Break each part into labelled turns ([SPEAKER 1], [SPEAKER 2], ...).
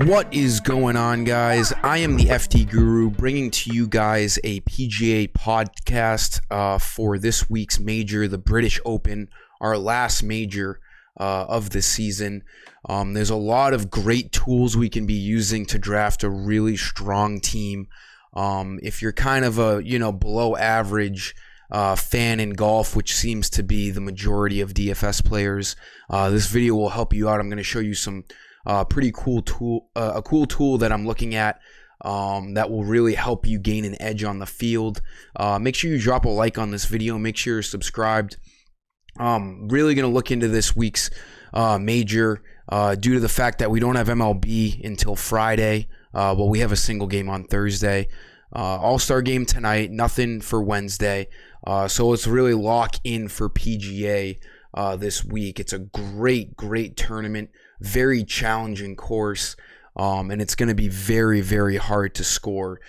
[SPEAKER 1] What is going on, guys? I am the FT Guru, bringing to you guys a PGA podcast for this week's major, the British Open, our last major of the season. There's a lot of great tools we can be using to draft a really strong team. If you're kind of a below average fan in golf, which seems to be the majority of DFS players, this video will help you out. I'm going to show you some pretty cool tool, a cool tool that I'm looking at that will really help you gain an edge on the field. Make sure you drop a like on this video. Make sure you're subscribed. Really going to look into this week's major due to the fact that we don't have MLB until Friday. Well, we have a single game on Thursday. All-Star game tonight, nothing for Wednesday. So let's really lock in for PGA this week. It's a great tournament, very challenging course, and it's going to be very, very hard to score.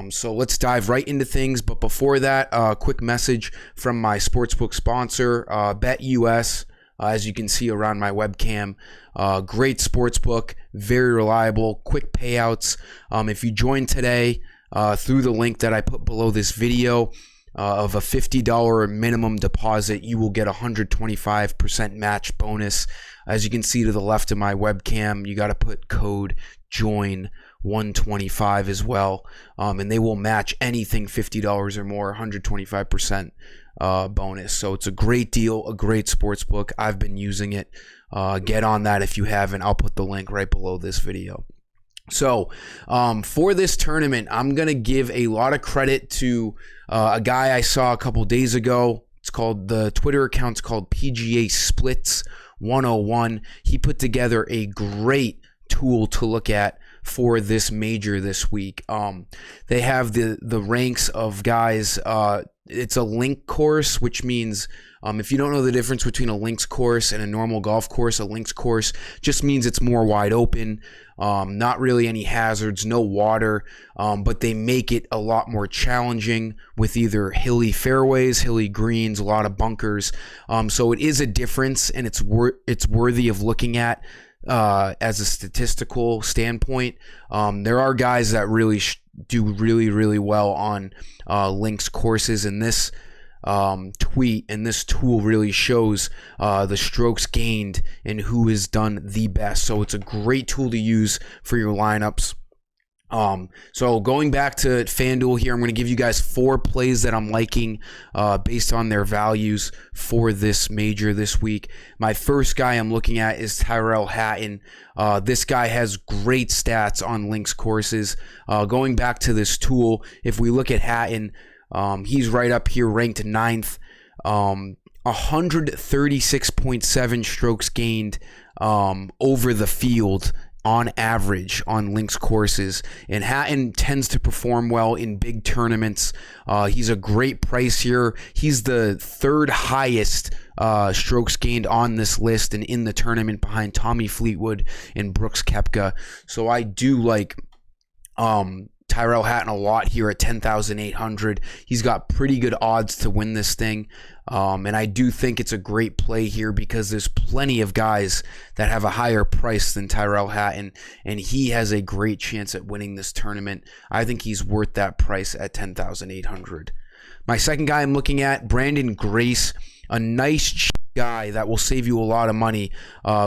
[SPEAKER 1] So let's dive right into things. But before that, a quick message from my sportsbook sponsor, BetUS. As you can see around my webcam, great sportsbook, very reliable, quick payouts. If you join today through the link that I put below this video, of a $50 minimum deposit, you will get 125% match bonus. As you can see to the left of my webcam, you got to put code JOIN125 as well, and they will match anything $50 or more, 125% bonus. So it's a great deal, a great sports book. I've been using it. Get on that if you haven't. I'll put the link right below this video. So for this tournament, I'm going to give a lot of credit to a guy I saw a couple days ago. It's called, the Twitter account's called PGA Splits 101. He put together a great tool to look at for this major this week. They have the ranks of guys. It's a link course, which means if you don't know the difference between a links course and a normal golf course, a links course just means it's more wide open, not really any hazards, no water, but they make it a lot more challenging with either hilly fairways, hilly greens, a lot of bunkers. So it is a difference, and it's worthy of looking at as a statistical standpoint. There are guys that really do really well on links courses, and this tweet and this tool really shows the strokes gained and who has done the best. So it's a great tool to use for your lineups. So going back to FanDuel here, I'm going to give you guys 4 plays that I'm liking based on their values for this major this week. My first guy I'm looking at is Tyrell Hatton. This guy has great stats on links courses. Going back to this tool, if we look at Hatton, he's right up here, ranked 9th, 136.7 strokes gained over the field on average on links courses. And Hatton tends to perform well in big tournaments. He's a great price here. He's the 3rd highest strokes gained on this list and in the tournament, behind Tommy Fleetwood and Brooks Koepka. So I do like Tyrell Hatton a lot here at 10,800. He's got pretty good odds to win this thing. And I do think it's a great play here because there's plenty of guys that have a higher price than Tyrell Hatton, and he has a great chance at winning this tournament. I think he's worth that price at 10,800. My second guy I'm looking at, Brandon Grace, a nice cheap guy that will save you a lot of money.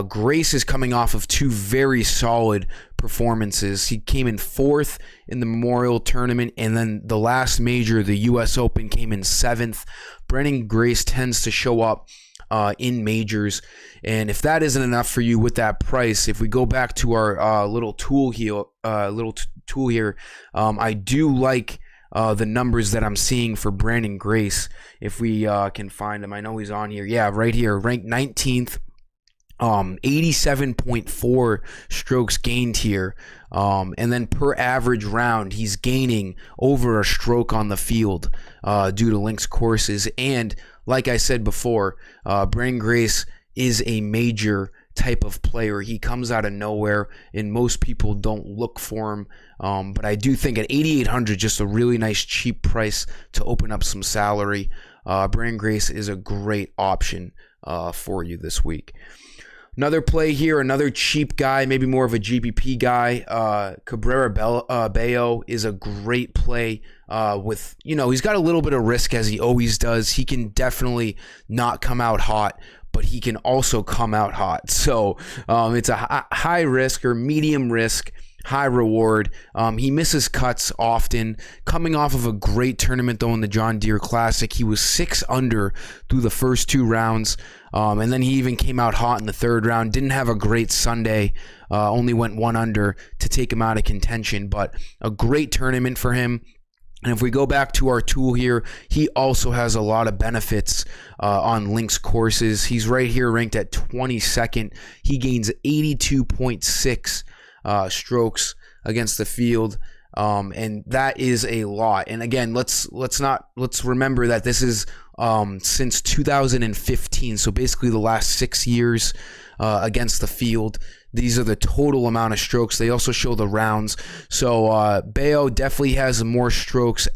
[SPEAKER 1] Grace is coming off of 2 very solid performances. He came in 4th in the Memorial Tournament, and then the last major, the U.S. Open, came in 7th. Brandon Grace tends to show up in majors, and if that isn't enough for you with that price, if we go back to our little tool here, I do like the numbers that I'm seeing for Brandon Grace. If we can find him, I know he's on here. Yeah, right here, ranked 19th. 87.4 strokes gained here, and then per average round he's gaining over a stroke on the field due to links courses. And like I said before, Brandon Grace is a major type of player. He comes out of nowhere, and most people don't look for him. But I do think at 8,800, just a really nice cheap price to open up some salary. Brand Grace is a great option for you this week. Another play here, another cheap guy, maybe more of a GPP guy. Cabrera Bello is a great play with, he's got a little bit of risk as he always does. He can definitely not come out hot, but he can also come out hot. So it's a high risk or medium risk, high reward. He misses cuts often. Coming off of a great tournament, though, in the John Deere Classic, he was 6 under through the first 2 rounds. And then he even came out hot in the 3rd round. Didn't have a great Sunday. Only went 1 under to take him out of contention. But a great tournament for him. And if we go back to our tool here, he also has a lot of benefits on links courses. He's right here ranked at 22nd. He gains 82.6 strokes against the field. And that is a lot. And again, let's remember that this is since 2015, so basically the last 6 years against the field. These are the total amount of strokes. They also show the rounds. So Bayo definitely has more strokes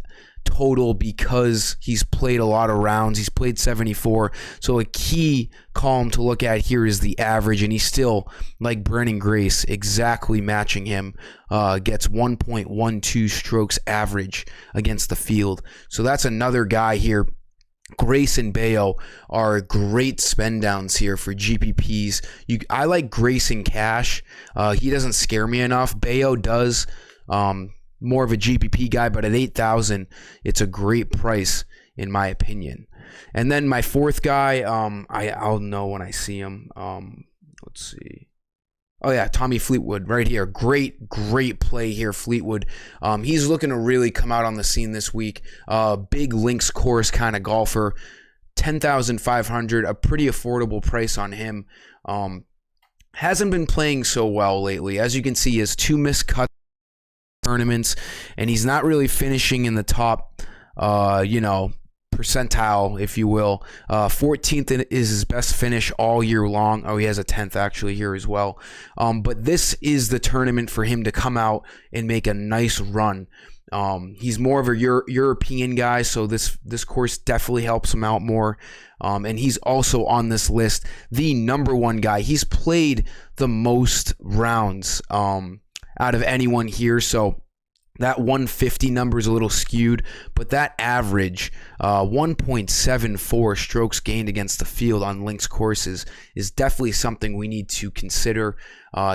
[SPEAKER 1] total because he's played a lot of rounds. He's played 74. So a key column to look at here is the average, and he's still, like Brandon Grace, exactly matching him. Gets 1.12 strokes average against the field. So that's another guy here. Grace and Bayo are great spend downs here for GPPs. I like Grace in cash. He doesn't scare me enough. Bayo does. More of a GPP guy, but at 8,000, it's a great price in my opinion. And then my 4th guy, I'll know when I see him. Let's see. Oh yeah, Tommy Fleetwood right here. Great play here, Fleetwood. He's looking to really come out on the scene this week. Big links course kind of golfer. 10,500, a pretty affordable price on him. Hasn't been playing so well lately. As you can see, he has 2 missed cuts tournaments, and he's not really finishing in the top, percentile, if you will. 14th is his best finish all year long. Oh, he has a 10th actually here as well. But this is the tournament for him to come out and make a nice run. He's more of a European guy, so this course definitely helps him out more. And he's also on this list, the #1 guy. He's played the most rounds out of anyone here, so that 150 number is a little skewed, but that average, 1.74 strokes gained against the field on links courses is definitely something we need to consider.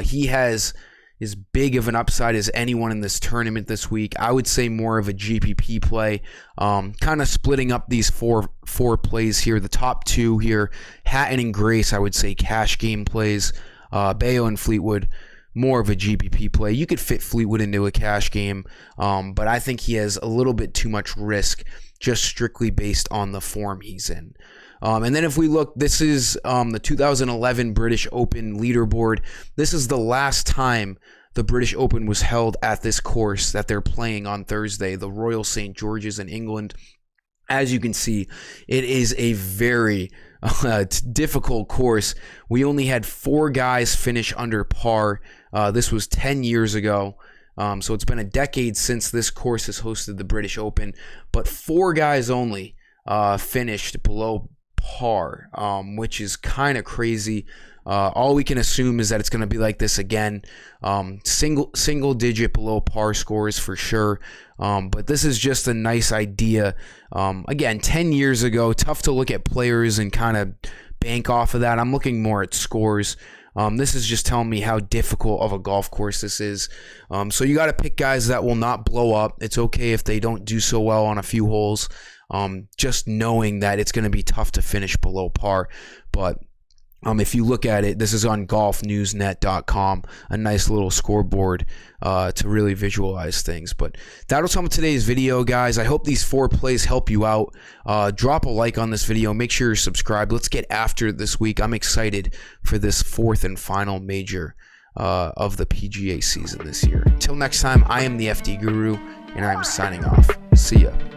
[SPEAKER 1] He has as big of an upside as anyone in this tournament this week. I would say more of a GPP play, kind of splitting up these four plays here. The top 2 here, Hatton and Grace, I would say cash game plays. Bayo and Fleetwood, more of a GPP play. You could fit Fleetwood into a cash game, but I think he has a little bit too much risk just strictly based on the form he's in. And then if we look, this is the 2011 British Open leaderboard. This is the last time the British Open was held at this course that they're playing on Thursday, the Royal St. George's in England. As you can see, it is a very difficult course. We only had 4 guys finish under par. This was 10 years ago. So it's been a decade since this course has hosted the British Open, but 4 guys only finished below par, which is kind of crazy. All we can assume is that it's going to be like this again. Single digit below par scores for sure. But this is just a nice idea. Again, 10 years ago, tough to look at players and kind of bank off of that. I'm looking more at scores. This is just telling me how difficult of a golf course this is. So you got to pick guys that will not blow up. It's okay if they don't do so well on a few holes. Just knowing that it's going to be tough to finish below par. But if you look at it, this is on golfnewsnet.com, a nice little scoreboard to really visualize things. But that was some of today's video, guys. I hope these 4 plays help you out. Drop a like on this video. Make sure you're subscribed. Let's get after it this week. I'm excited for this 4th and final major of the PGA season this year. Until next time, I am the FD Guru, and I'm signing off. See ya.